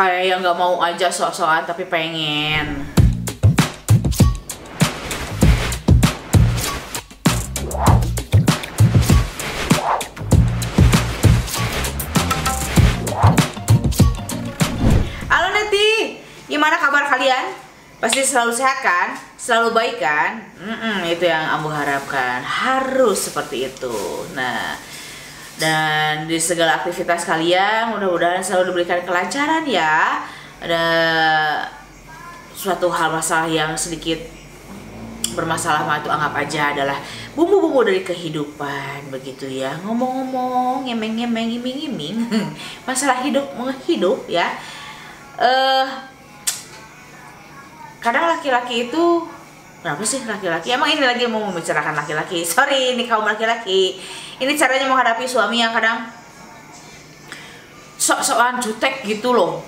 kayak yang nggak mau aja sok-sokan tapi pengen. Halo Neti, gimana kabar kalian? Pasti selalu sehat kan? Selalu baik kan? Itu yang Ambu harapkan, harus seperti itu. Nah, dan di segala aktivitas kalian mudah-mudahan selalu diberikan kelancaran ya. Ada suatu hal masalah yang sedikit bermasalah mah itu anggap aja adalah bumbu-bumbu dari kehidupan begitu ya. Ngomong-ngomong, ngemeng-ngemeng, iming-iming masalah hidup ya. Kadang laki-laki itu, kenapa sih laki-laki? Emang ini lagi mau membicarakan laki-laki. Sorry, ini kaum laki-laki. Ini caranya menghadapi suami yang kadang sok-sokan jutek gitu loh.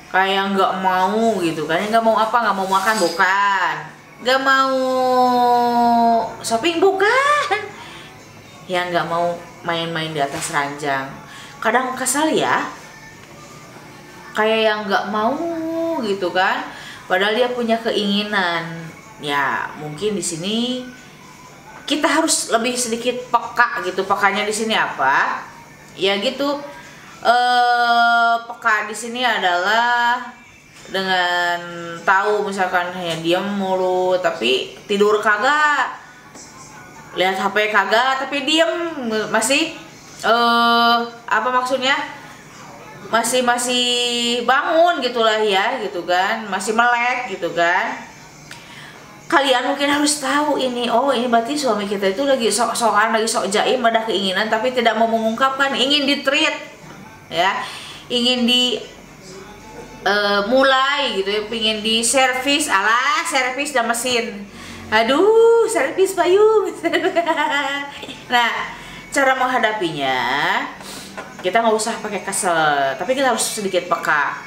Kayak nggak mau gitu kan. Nggak mau apa, nggak mau makan bukan. Nggak mau shopping bukan. Yang nggak mau main-main di atas ranjang. Kadang kesal ya. Kayak yang nggak mau gitu kan. Padahal dia punya keinginan. Ya, mungkin di sini kita harus lebih sedikit peka gitu. Pekanya di sini apa? Ya gitu. Peka di sini adalah dengan tahu misalkan hanya diam mulu tapi tidur kagak. Lihat HP kagak tapi diam masih apa maksudnya? Masih bangun gitulah ya gitu kan, masih melek gitu kan. Kalian mungkin harus tahu ini, oh ini berarti suami kita itu lagi sok-sokan, lagi sok jaim, ada keinginan tapi tidak mau mengungkapkan, ingin di-treat ya, ingin di mulai gitu ya, pingin di servis, alah servis dan mesin, aduh servis payung. Nah, cara menghadapinya kita nggak usah pakai kesel, tapi kita harus sedikit peka.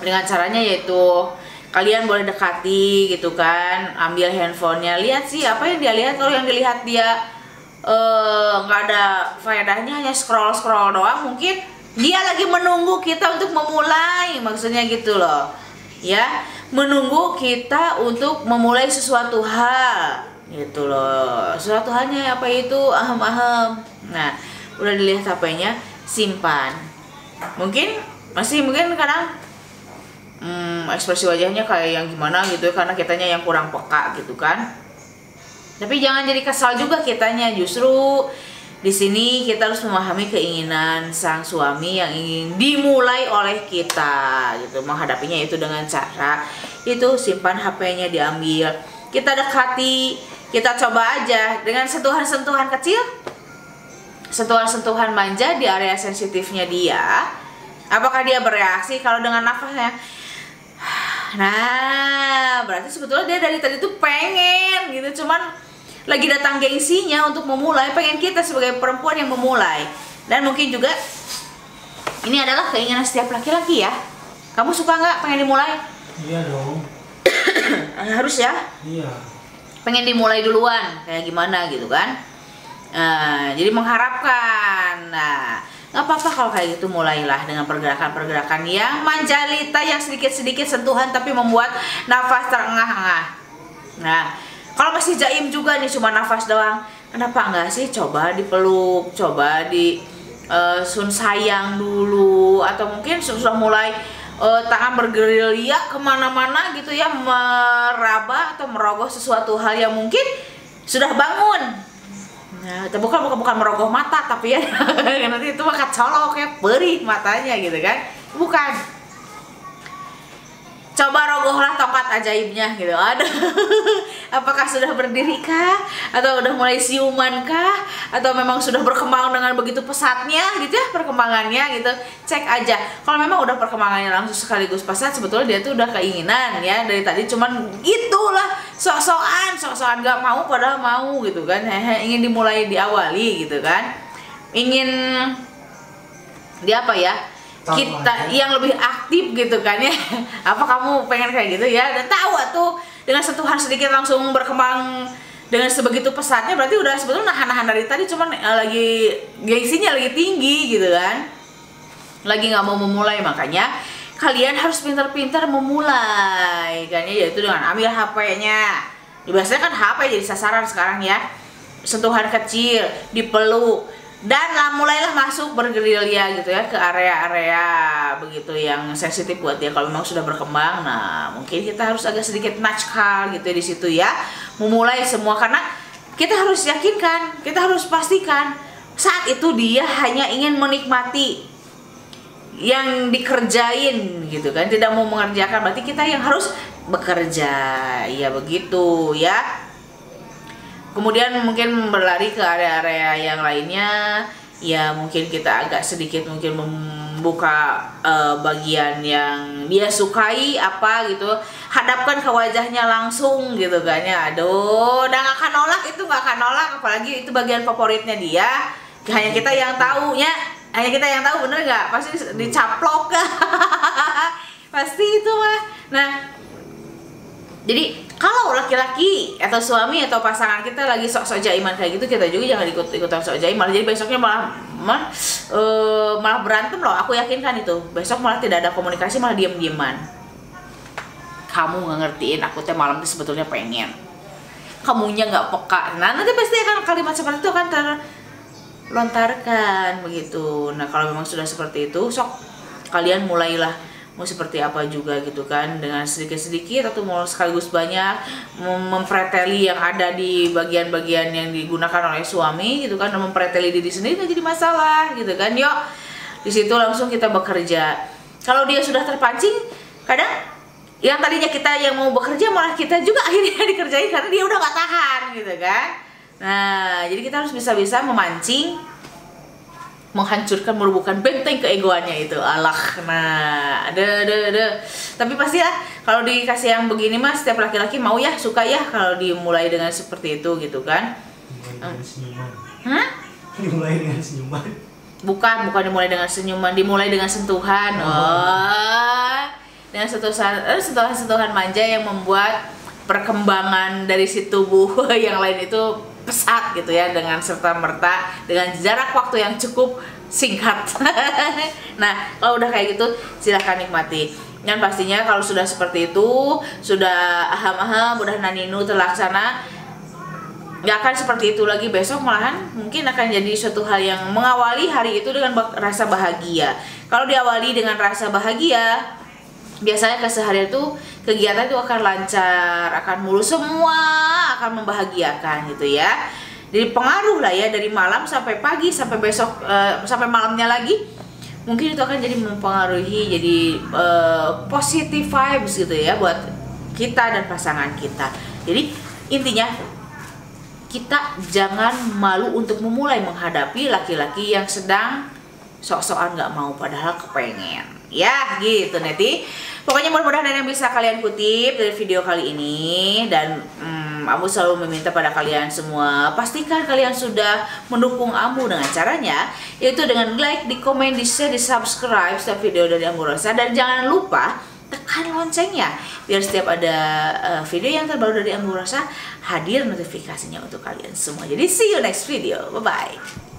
Dengan caranya yaitu kalian boleh dekati gitu kan, ambil handphonenya, lihat sih apa yang dia lihat. Kalau yang dilihat dia nggak ada faedahnya, hanya scroll doang, mungkin dia lagi menunggu kita untuk memulai, maksudnya gitu loh ya, menunggu kita untuk memulai sesuatu hal gitu loh. Sesuatu halnya apa itu ahem. Nah, udah dilihat HP-nya, simpan. Mungkin kadang ekspresi wajahnya kayak yang gimana gitu ya, karena kitanya yang kurang peka gitu kan. Tapi jangan jadi kesal juga kitanya, justru di sini kita harus memahami keinginan sang suami yang ingin dimulai oleh kita gitu. Menghadapinya itu dengan cara itu, simpan HP-nya, diambil, kita dekati, kita coba aja dengan sentuhan-sentuhan kecil, sentuhan-sentuhan manja di area sensitifnya dia. Apakah dia bereaksi? Kalau dengan nafasnya, nah berarti sebetulnya dia dari tadi tuh pengen gitu, cuman lagi datang gengsinya untuk memulai, pengen kita sebagai perempuan yang memulai. Dan mungkin juga ini adalah keinginan setiap laki-laki ya. Kamu suka nggak pengen dimulai? Iya dong. Harus ya. Iya. Pengen dimulai duluan, kayak gimana gitu kan? Jadi mengharapkan. Nah, nggak apa-apa kalau kayak gitu, mulailah dengan pergerakan-pergerakan yang manjalita, yang sedikit-sedikit sentuhan tapi membuat nafas terengah-engah. Nah, kalau masih jaim juga nih cuma nafas doang, kenapa enggak sih coba dipeluk, coba di sun sayang dulu, atau mungkin sudah mulai tangan bergerilya kemana-mana gitu ya, meraba atau merogoh sesuatu hal yang mungkin sudah bangun. Nah, itu bukan merogoh mata, tapi ya nanti itu mah kacolok ya, perih matanya gitu kan. Bukan. Coba rogohlah tongkat ajaibnya gitu. Aduh. Apakah sudah berdiri kah? Atau udah mulai siuman kah? Atau memang sudah berkembang dengan begitu pesatnya gitu ya, perkembangannya gitu. Cek aja. Kalau memang udah perkembangannya langsung sekaligus pesat, sebetulnya dia tuh udah keinginan ya dari tadi, cuman gitulah sok-sokan gak mau padahal mau gitu kan. Ingin dimulai, diawali gitu kan. Ingin dia apa ya? Kita yang lebih aktif gitu kan ya. Apa kamu pengen kayak gitu ya? Dan tahu tuh dengan sentuhan sedikit langsung berkembang dengan sebegitu pesatnya, berarti udah sebetulnya nahan-nahan dari tadi, cuman lagi gengsinya lagi tinggi gitu kan, lagi nggak mau memulai. Makanya kalian harus pintar-pintar memulai kan ya, yaitu dengan ambil HP-nya. Biasanya kan HP jadi sasaran sekarang ya. Sentuhan kecil, dipeluk, dan mulailah masuk bergerilya gitu ya ke area-area begitu yang sensitif buat dia kalau memang sudah berkembang. Nah, mungkin kita harus agak sedikit nakal gitu ya di situ ya. Memulai semua karena kita harus yakinkan, kita harus pastikan saat itu dia hanya ingin menikmati yang dikerjain gitu kan, tidak mau mengerjakan, berarti kita yang harus bekerja ya begitu ya. Kemudian mungkin berlari ke area-area yang lainnya ya, mungkin kita agak sedikit mungkin membuka bagian yang dia sukai apa gitu, hadapkan ke wajahnya langsung gitu kan ya. Aduh, udah gak akan nolak, itu gak akan nolak, apalagi itu bagian favoritnya dia. Hanya kita yang tahu ya, hanya kita yang tahu, bener gak? Pasti dicaplok pasti itu mah. Nah, jadi kalau laki-laki atau suami atau pasangan kita lagi sok-sok jaiman kayak gitu, kita juga jangan ikut-ikutan sok jaiman. Jadi besoknya malah berantem loh. Aku yakinkan itu. Besok malah tidak ada komunikasi, malah diem-dieman. Kamu nggak ngertiin aku teh malam itu sebetulnya pengen. Kamunya nggak peka. Nah, nanti pasti akan kalimat seperti itu akan terlontarkan begitu. Nah, kalau memang sudah seperti itu, sok kalian mulailah mau seperti apa juga gitu kan, dengan sedikit-sedikit atau mau sekaligus banyak mempreteli yang ada di bagian-bagian yang digunakan oleh suami gitu kan, mempreteli diri sendiri nggak jadi masalah gitu kan. Yuk, di situ langsung kita bekerja. Kalau dia sudah terpancing, kadang yang tadinya kita yang mau bekerja malah kita juga akhirnya dikerjain karena dia udah nggak tahan gitu kan. Nah, jadi kita harus bisa-bisa memancing, menghancurkan, merubuhkan benteng keegoannya itu. Alah, nah, tapi pasti lah kalau dikasih yang begini mas, setiap laki-laki mau ya, suka ya kalau dimulai dengan seperti itu gitu kan. Dimulai dengan senyuman. Bukan dimulai dengan senyuman, dimulai dengan sentuhan. Dengan sentuhan manja yang membuat perkembangan dari si tubuh yang lain itu pesat gitu ya, dengan serta-merta, dengan jarak waktu yang cukup singkat. Nah, kalau udah kayak gitu silahkan nikmati. Dan pastinya kalau sudah seperti itu, sudah aham-aham, udah naninu terlaksana, nggak akan seperti itu lagi. Besok malahan mungkin akan jadi suatu hal yang mengawali hari itu dengan rasa bahagia. Kalau diawali dengan rasa bahagia, biasanya keseharian itu kegiatan itu akan lancar, akan mulus, semua akan membahagiakan gitu ya. Jadi pengaruh lah ya, dari malam sampai pagi sampai besok sampai malamnya lagi, mungkin itu akan jadi mempengaruhi, jadi positive vibes gitu ya buat kita dan pasangan kita. Jadi intinya kita jangan malu untuk memulai menghadapi laki-laki yang sedang sok-sokan nggak mau padahal kepengen. Ya gitu Neti. Pokoknya mudah-mudahan ada yang bisa kalian kutip dari video kali ini. Dan Ambu selalu meminta pada kalian semua, pastikan kalian sudah mendukung Ambu dengan caranya, yaitu dengan like, di komen, di share, di subscribe setiap video dari Ambu Rosa. Dan jangan lupa tekan loncengnya biar setiap ada video yang terbaru dari Ambu Rosa hadir notifikasinya untuk kalian semua. Jadi see you next video. Bye bye.